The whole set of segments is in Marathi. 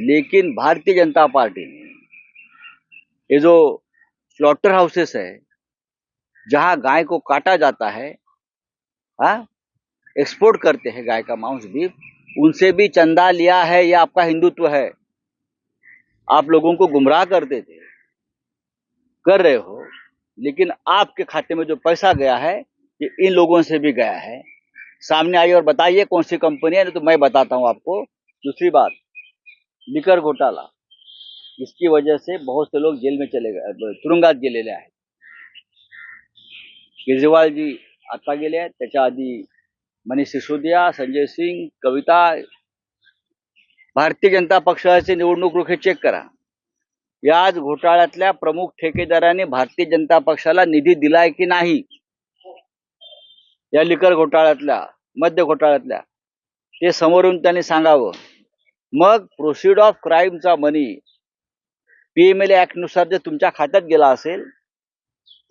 लेकिन भारतीय जनता पार्टी ने ये जो स्लॉटर हाउसेस है जहां गाय को काटा जाता है, एक्सपोर्ट करते हैं गाय का मांस भी, उनसे भी चंदा लिया है। यह आपका हिंदुत्व है। आप लोगों को गुमराह करते थे, कर रहे हो, लेकिन आपके खाते में जो पैसा गया है ये इन लोगों से भी गया है। सामने आइए और बताइए कौन सी कंपनी है, नहीं तो मैं बताता हूं आपको। दूसरी बात, लिकर घोटाला, इसकी वजह से बहुत से लोग जेल में चले गए, तुरुंगात गेलेले आहेत। केजरीवाल जी आता गेले आहेत, त्याच्या आधी मनीष सिसोदिया, संजय सिंग, कविता। भारतीय जनता पक्षाचे निवडणूक रोखे चेक करा। याच घोटाळ्यातल्या प्रमुख ठेकेदारांनी भारतीय जनता पक्षाला निधी दिलाय की नाही, या लिकर घोटाळ्यातल्या, मद्य घोटाळ्यातल्या, ते समोरून त्यांनी सांगावं। मग प्रोसीड ऑफ क्राईमचा मनी पीएमएलए ऍक्ट नुसार जर तुमच्या खात्यात गेला असेल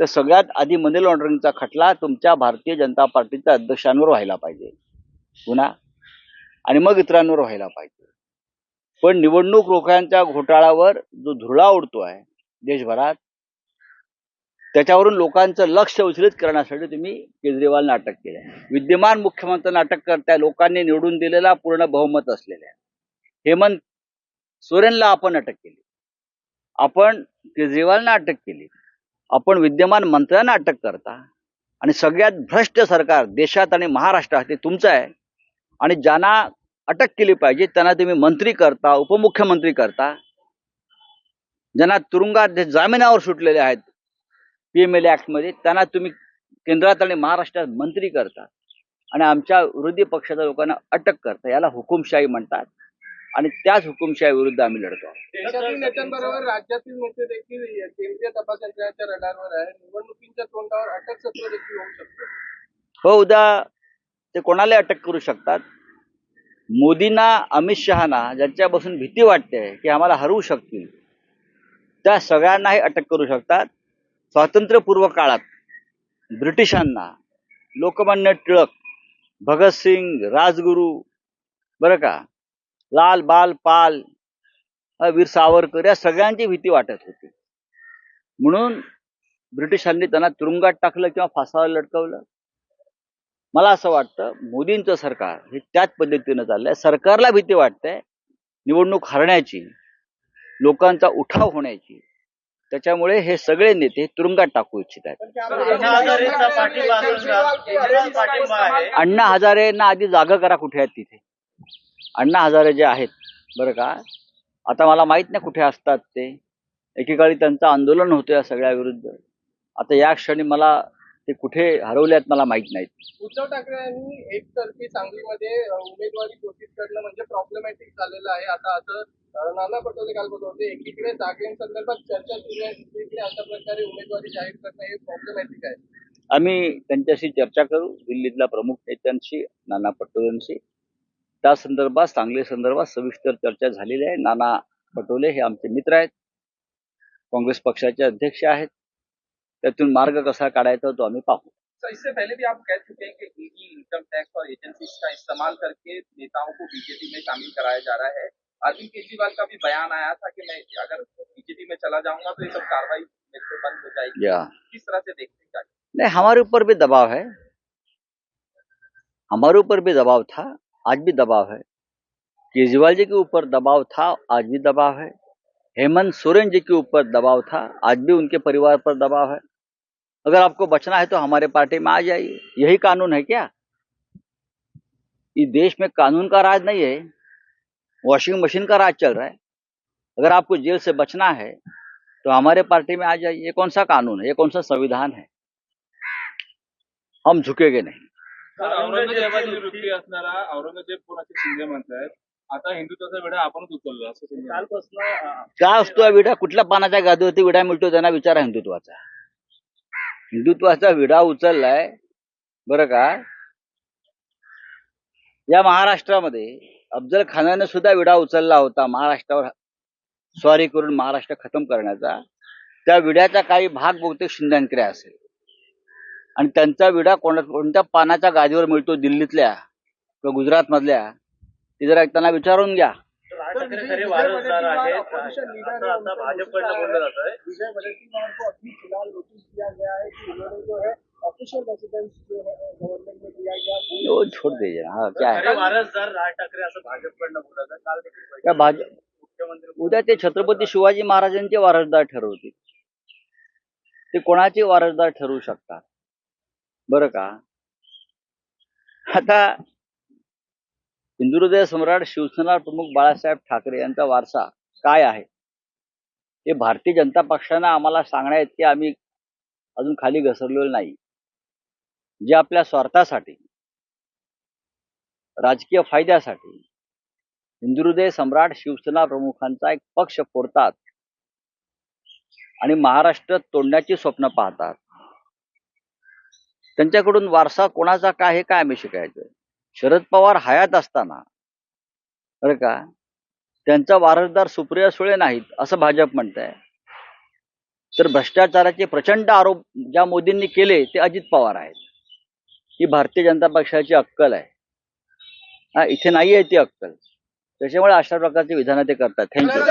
तर सगळ्यात आधी मनी लॉन्ड्रिंगचा खटला तुमच्या भारतीय जनता पार्टीच्या अध्यक्षांवर व्हायला पाहिजे पुन्हा, आणि मग इतरांवर व्हायला पाहिजे। पण निवडणूक रोख्यांच्या घोटाळ्यावर जो धुरळा उडतो आहे देशभरात, त्याच्यावरून लोकांचं लक्ष विचलित करण्यासाठी तुम्ही केजरीवालने अटक केली आहे। विद्यमान मुख्यमंत्र्यांना अटक करताय, लोकांनी निवडून दिलेला पूर्ण बहुमत असलेल्या हेमंत सोरेनला आपण अटक केली, आपण केजरीवालना अटक केली, आपण विद्यमान मंत्र्यांना अटक करता, आणि सगळ्यात भ्रष्ट सरकार देशात आणि महाराष्ट्रात ते तुमचं आहे। आणि ज्यांना अटक केली पाहिजे त्यांना तुम्ही मंत्री करता, उपमुख्यमंत्री करता, ज्यांना तुरुंगात जामिनावर सुटलेले आहेत पीएमएलए ऍक्ट मध्ये, त्यांना तुम्ही केंद्रात आणि महाराष्ट्रात मंत्री करता, आणि आमच्या विरोधी पक्षाच्या लोकांना अटक करता। याला हुकुमशाही म्हणतात, आणि त्याच हुकुमशाही विरुद्ध आम्ही लढतो। देशातील नेत्यांबरोबर राज्यातील नेते देखील केंद्रीय तपास यंत्रणेच्या रडारवर आहे। निवडणुकीच्या तोंडावर अटक सत्र देखील होऊ शकतं। हो, उद्या ते कोणाला अटक करू शकतात। मोदींना, अमित शहाना ज्यांच्यापासून भीती वाटते की आम्हाला हरवू शकतील, त्या सगळ्यांनाही अटक करू शकतात। स्वातंत्र्यपूर्व काळात ब्रिटिशांना लोकमान्य टिळक, भगतसिंग, राजगुरू, बरं का, लाल बाल पाल, वीर सावरकर, या सगळ्यांची भीती वाटत होती, म्हणून ब्रिटिशांनी त्यांना तुरुंगात टाकलं किंवा फासावर लटकवलं। मला असं वाटतं मोदींचं सरकार हे त्याच पद्धतीनं चाललंय। सरकारला भीती वाटते निवडणूक हरण्याची, लोकांचा उठाव होण्याची, त्याच्यामुळे हे सगळे नेते तुरुंगात टाकू इच्छित आहेत। अण्णा हजारेंना आधी जागा करा कुठे आहेत तिथे। अण्णा हजारे जे आहेत, बरं का, आता मला माहित नाही कुठे असतात ते। एकेकाळी त्यांचं आंदोलन होतं या सगळ्या विरुद्ध, आता या क्षणी मला ते कुठे हरवले आहेत मला माहित नाही। उद्धव ठाकरे यांनी एकतर्फी सांगलीमध्ये उमेदवारी घोषित करणं म्हणजे प्रॉब्लेमॅटिक झालेलं आहे। आता असं नाना पटोले काल बोलत होते, एकीकडे जागेसंदर्भात चर्चा सुरू आहे, दुसरीकडे अशा प्रकारे उमेदवारी जाहीर करणं हे प्रॉब्लेमॅटिक आहे। आम्ही त्यांच्याशी चर्चा करू, दिल्लीतल्या प्रमुख नेत्यांशी, नाना पटोलेंशी। त्या संदर्भात, सांगली संदर्भात सविस्तर चर्चा झालेली आहे। नाना पटोले हे आमचे मित्र आहेत, काँग्रेस पक्षाचे अध्यक्ष आहेत, त्यातून मार्ग कसा काढायचा तो आम्ही पाहू। तो इससे पहले भी आप कह चुके हैं कि ईडी, इनकम टैक्स और एजेंसीज का इस्तेमाल करके नेताओं को बीजेपी में शामिल कराया जा रहा है। अरविंद केजरीवाल का भी बयान आया था कि मैं अगर बीजेपी में चला जाऊंगा तो ये सब कार्रवाई मेरे पे बंद हो जाएगी। किस तरह से देखते हैं? नहीं, हमारे ऊपर भी दबाव है, हमारे ऊपर भी दबाव था, आज भी दबाव है। केजरीवाल जी के ऊपर दबाव था, आज भी दबाव है। हेमंत सोरेन जी के ऊपर दबाव था, आज भी उनके परिवार पर दबाव है। अगर आपको बचना है तो हमारे पार्टी में आ जाइए। यही कानून है क्या? इस देश में कानून का राज नहीं है, वॉशिंग मशीन का राज चल रहा है। अगर आपको जेल से बचना है तो हमारे पार्टी में आ जाइए। ये कौन सा कानून है, ये कौन सा संविधान है? हम झुकेंगे नहीं। औरंगजेबाची वृत्ती असणारा औरंगजेब कोणाचे शिंदे म्हणतायत, आता हिंदुत्वाचा विडा आपणच उचललो असं कालपासून। काय असतो विडा? कुठल्या पानाच्या गादीवरती विडा मिळतो त्यांना विचारा हिंदुत्वाचा। हिंदुत्वाचा विडा उचललाय, बरं का। या महाराष्ट्रामध्ये अफजल खानाने सुद्धा विडा उचलला होता महाराष्ट्रावर स्वारी करून महाराष्ट्र खतम करण्याचा। त्या विड्याचा काही भाग बहुतेक शिंद्यांकडे असेल, आणि त्यांचा विडा कोणत्या पानाच्या गादीवर मिळतो दिल्लीतल्या किंवा गुजरात मधल्या, ते जरा त्यांना विचारून घ्या। ठाकरे खरे वारसदार आहेत असं आता भाजपकडनं बोललं जात आहे. विजय वडेट्टीवार को अभी फिलहाल नोटिस दिया गया है कि उन्होंने जो है ऑफिशियल रेसिडेंस जो है गवर्नमेंट में दिया गया वो छोड़ दीजिए हाँ क्या है खरे वारसदार राज ठाकरे असं भाजपकडनं बोललं जातं. काल देखील क्या भाजप मुख्यमंत्री उद्या ते छत्रपती शिवाजी महाराजांचे वारसदार ठरवतील. ते कोणाचे वारसदार ठरवू शकतात बरं का. आता हिंदुहृदय सम्राट शिवसेना प्रमुख बाळासाहेब ठाकरे यांचा वारसा काय आहे हे भारतीय जनता पक्षानं आम्हाला सांगण्याइतके आम्ही अजून खाली घसरलेलो नाही. जे आपल्या स्वार्थासाठी राजकीय फायद्यासाठी हिंदुहृदय सम्राट शिवसेना प्रमुखांचा एक पक्ष फोडतात आणि महाराष्ट्र तोडण्याची स्वप्न पाहतात. त्यांच्याकडून वारसा कोणाचा काय हे काय आम्ही शिकायचं. शरद पवार हयात असताना बरं का त्यांचा वारसदार सुप्रिया सुळे नाहीत असं भाजप म्हणतंय. तर भ्रष्टाचाराचे प्रचंड आरोप ज्या मोदींनी केले ते अजित पवार आहेत. ही भारतीय जनता पक्षाची अक्कल आहे. इथे नाही आहे ती अक्कल. त्याच्यामुळे अशा प्रकारची विधानं ते करतात. थँक्यू.